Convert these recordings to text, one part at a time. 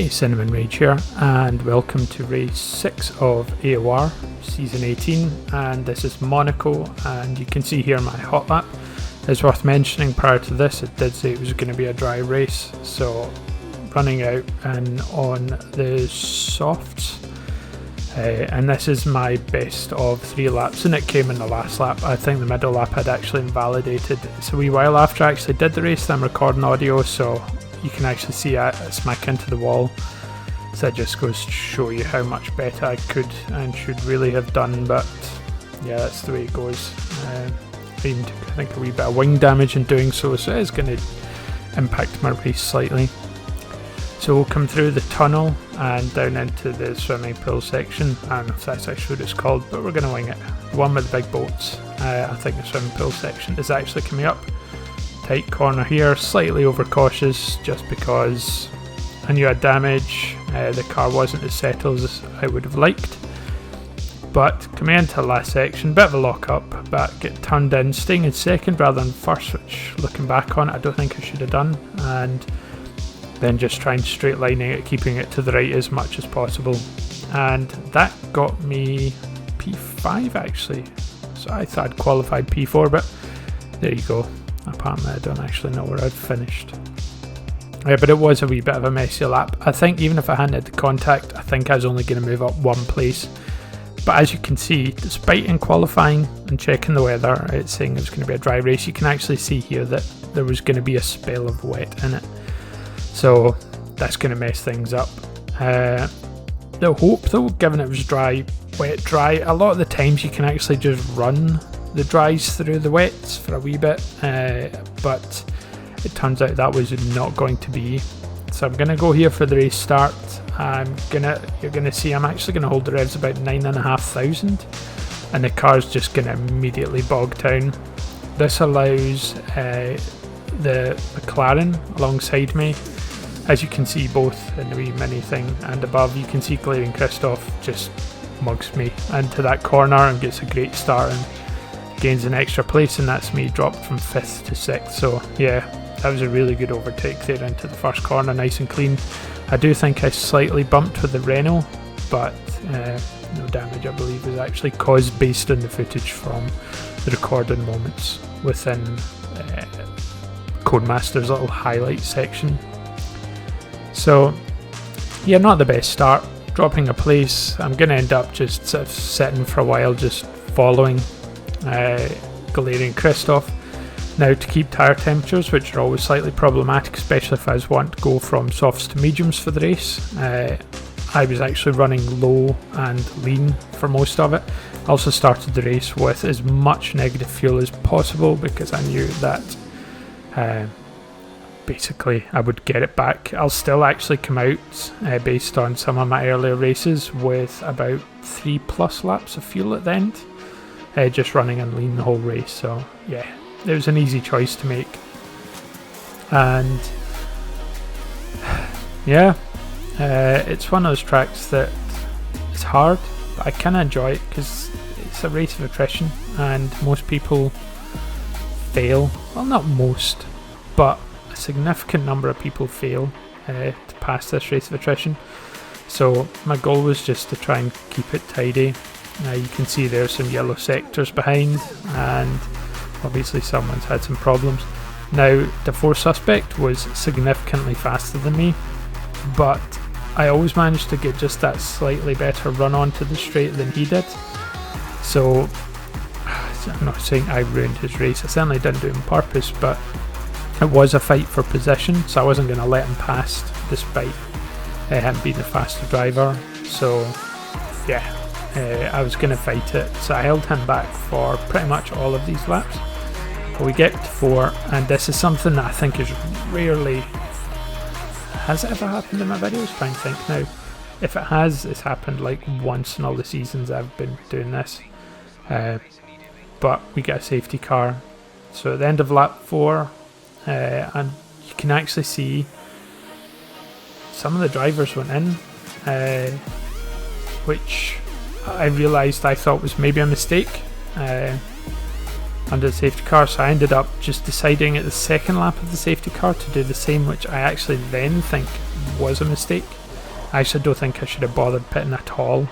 Hey, Cinnamon Rage here, and welcome to race 6 of AOR Season 18, and this is Monaco, and you can see here my hot lap. It's worth mentioning prior to this, it did say it was going to be a dry race, so running out and on the softs, and this is my best of 3 laps, and it came in the last lap. I think the middle lap had actually invalidated. It's a wee while after I actually did the race that I'm recording audio, so you can actually see I smack into the wall. So that just goes to show you how much better I could and should really have done, but yeah, that's the way it goes. I even took, I think, a wee bit of wing damage in doing so, so it is going to impact my race slightly. So we'll come through the tunnel and down into the swimming pool section. I don't know if that's actually what it's called, but we're going to wing it. The one with the big boats. I think the swimming pool section is actually coming up. Tight corner here, slightly overcautious just because I knew I had damage. The car wasn't as settled as I would have liked. But coming into the last section, bit of a lock up, but get turned in, staying in second rather than first, which looking back on it I don't think I should have done. And then just trying straight lining it, keeping it to the right as much as possible. And that got me P5 actually. So I thought I'd qualified P4, but there you go. Apparently I don't actually know where I'd finished. But it was a wee bit of a messy lap. I think even if I hadn't had the contact, I think I was only going to move up one place. But as you can see, despite in qualifying and checking the weather, it's saying it was going to be a dry race, you can actually see here that there was going to be a spell of wet in it. So that's going to mess things up. The hope though, given it was dry, wet, dry, a lot of the times you can actually just run the dries through the wets for a wee bit, but it turns out that was not going to be. So I'm going to go here for the race start. You're gonna see I'm actually going to hold the revs about 9,500, and the car's just going to immediately bog down. This allows the McLaren alongside me. As you can see both in the wee mini thing and above, you can see Glaring Christoph just mugs me into that corner and gets a great start and gains an extra place, and that's me dropped from 5th to 6th. So yeah, that was a really good overtake there into the first corner, nice and clean. I do think I slightly bumped with the Renault, but no damage I believe was actually caused based on the footage from the recording moments within Codemaster's little highlight section. So yeah, not the best start, dropping a place. I'm going to end up just sort of sitting for a while just following Galarian Christoph. Now, to keep tyre temperatures, which are always slightly problematic, especially if I was wanting to go from softs to mediums for the race, I was actually running low and lean for most of it. I also started the race with as much negative fuel as possible because I knew that basically I would get it back. I'll still actually come out based on some of my earlier races with about 3+ laps of fuel at the end. Just running and lean the whole race, so yeah, it was an easy choice to make. And yeah, it's one of those tracks that it's hard, but I kind of enjoy it because it's a race of attrition, and most people fail. Well, not most, but a significant number of people fail to pass this race of attrition. So my goal was just to try and keep it tidy. You can see there's some yellow sectors behind, and obviously someone's had some problems. Now, the 4th suspect was significantly faster than me, but I always managed to get just that slightly better run onto the straight than he did. So I'm not saying I ruined his race, I certainly didn't do it on purpose, but it was a fight for position, so I wasn't going to let him pass despite him being the faster driver. So yeah, I was going to fight it, so I held him back for pretty much all of these laps. But we get to 4, and this is something that I think is rarely... Has it ever happened in my videos? Trying to think now. If it has, it's happened like once in all the seasons I've been doing this. But we get a safety car. So at the end of lap 4, and you can actually see some of the drivers went in, which I realised I thought was maybe a mistake under the safety car, so I ended up just deciding at the second lap of the safety car to do the same, which I actually then think was a mistake. I actually don't think I should have bothered pitting at all.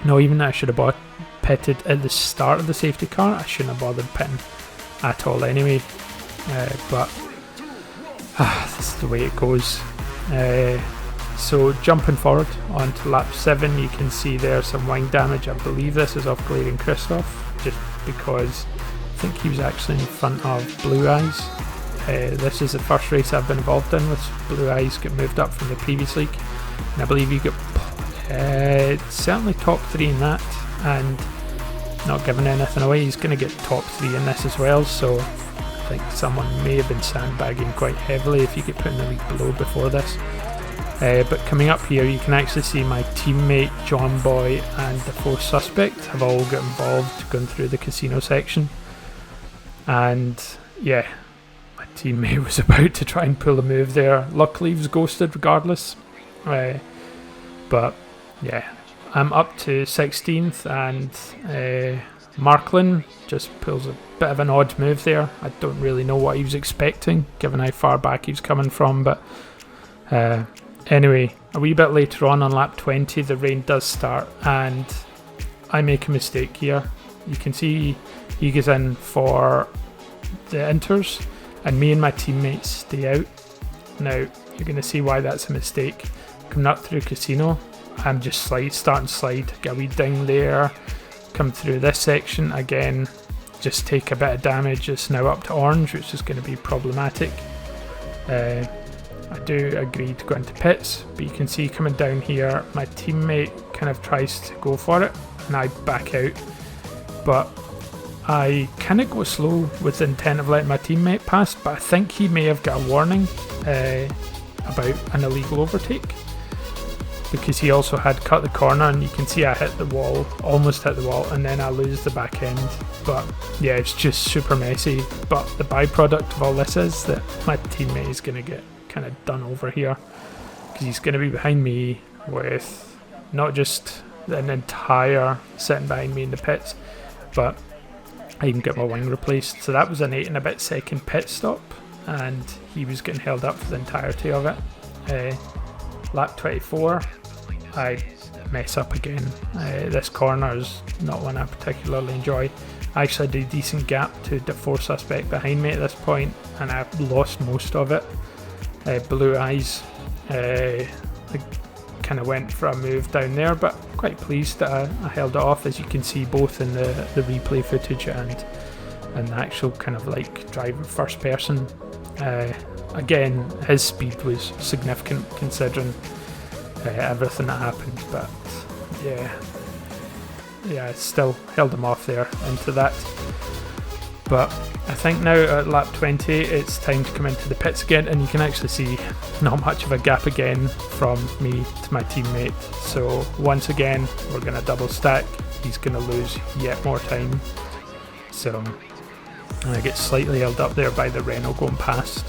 No, even I should have pitted at the start of the safety car. I shouldn't have bothered pitting at all anyway. But this is the way it goes. So jumping forward onto lap 7, you can see there some wing damage. I believe this is off Glaring Christoph, just because I think he was actually in front of Blue Eyes. This is the first race I've been involved in with Blue Eyes get moved up from the previous league, and I believe you got certainly top 3 in that, and not giving anything away, he's going to get top 3 in this as well. So I think someone may have been sandbagging quite heavily if you get put in the league below before this. But coming up here, you can actually see my teammate John Boy and the 4th suspect have all got involved going through the casino section. And yeah, my teammate was about to try and pull a move there. Luckily he was ghosted regardless. But yeah, I'm up to 16th, and Marklin just pulls a bit of an odd move there. I don't really know what he was expecting given how far back he was coming from, but anyway, a wee bit later on lap 20, the rain does start, and I make a mistake here. You can see he goes in for the inters, and me and my teammates stay out. Now, you're going to see why that's a mistake. Coming up through Casino, I'm just starting to slide, get a wee ding there, come through this section, again, just take a bit of damage. It's now up to orange, which is going to be problematic. I do agree to go into pits, but you can see coming down here, my teammate kind of tries to go for it, and I back out. But I kind of go slow with the intent of letting my teammate pass, but I think he may have got a warning about an illegal overtake, because he also had cut the corner, and you can see I hit the wall, almost hit the wall, and then I lose the back end. But yeah, it's just super messy. But the byproduct of all this is that my teammate is going to get kind of done over here, because he's going to be behind me with not just an entire sitting behind me in the pits, but I even get my wing replaced. So that was an 8 and a bit second pit stop, and he was getting held up for the entirety of it. Lap 24, I mess up again. This corner is not one I particularly enjoy. I actually did a decent gap to the 4th suspect behind me at this point, and I lost most of it. Blue Eyes, I kind of went for a move down there, but quite pleased that I held it off, as you can see both in the replay footage and the actual kind of like driver first person. Again, his speed was significant considering everything that happened, but yeah, I still held him off there into that. But I think now at lap 20 it's time to come into the pits again, and you can actually see not much of a gap again from me to my teammate. So once again we're going to double stack. He's going to lose yet more time. So I get slightly held up there by the Renault going past.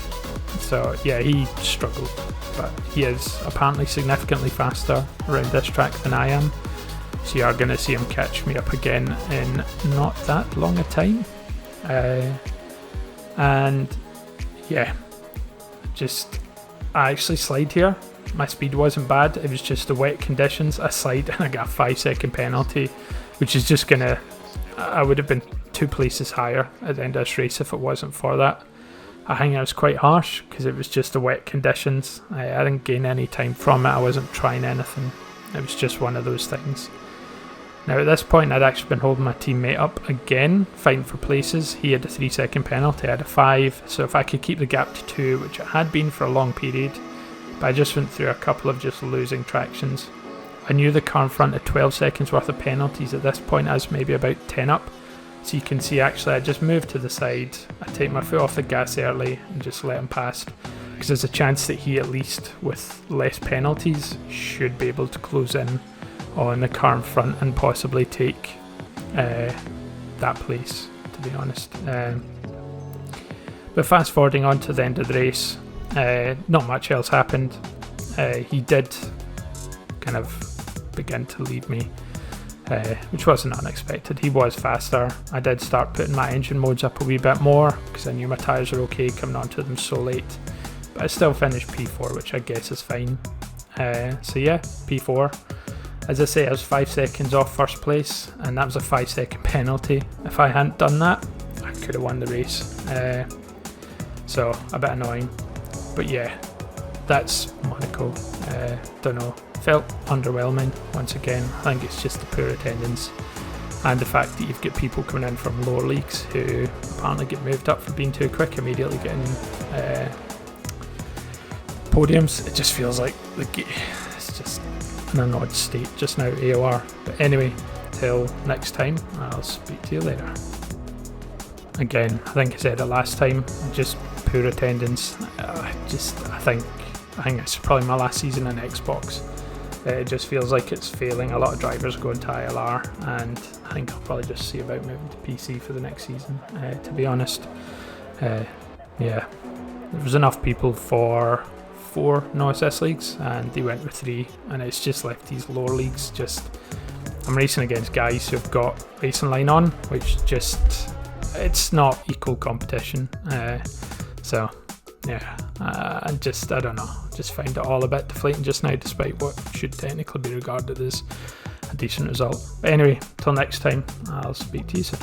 So yeah, he struggled, but he is apparently significantly faster around this track than I am. So you are going to see him catch me up again in not that long a time. And yeah, I actually slide here. My speed wasn't bad, it was just the wet conditions. I slide and I got a 5-second penalty, which is just gonna, I would have been 2 places higher at the end of this race if it wasn't for that. I think it was quite harsh because it was just the wet conditions. I didn't gain any time from it, I wasn't trying anything. It was just one of those things. Now at this point I'd actually been holding my teammate up again, fighting for places. He had a 3-second penalty, I had a 5, so if I could keep the gap to 2, which it had been for a long period, but I just went through a couple of just losing tractions. I knew the car in front had 12 seconds worth of penalties at this point. I was maybe about 10 up, so you can see actually I just moved to the side, I take my foot off the gas early and just let him pass, because there's a chance that he, at least with less penalties, should be able to close in on the car in front and possibly take that place, to be honest. But fast forwarding on to the end of the race, not much else happened. He did kind of begin to lead me, which wasn't unexpected. He was faster. I did start putting my engine modes up a wee bit more because I knew my tyres were okay coming onto them so late, but I still finished P4, which I guess is fine. So yeah, P4. As I say, I was 5 seconds off first place, and that was a 5-second penalty. If I hadn't done that, I could have won the race. So a bit annoying, but yeah, that's Monaco. Don't know, felt underwhelming once again. I think it's just the poor attendance and the fact that you've got people coming in from lower leagues who apparently get moved up for being too quick, immediately getting podiums. It just feels like it's just in an odd state just now, AOR. But anyway, till next time, I'll speak to you later. Again, I think I said it last time, just poor attendance. I think it's probably my last season in Xbox. It just feels like it's failing. A lot of drivers going to ILR, and I think I'll probably just see about moving to PC for the next season, to be honest. Yeah, there was enough people for 4 no-assist leagues, and they went with 3, and it's just left these lower leagues I'm racing against guys who've got racing line on, which just, it's not equal competition. So yeah, I don't know, just find it all a bit deflating just now, despite what should technically be regarded as a decent result. But anyway, till next time, I'll speak to you soon.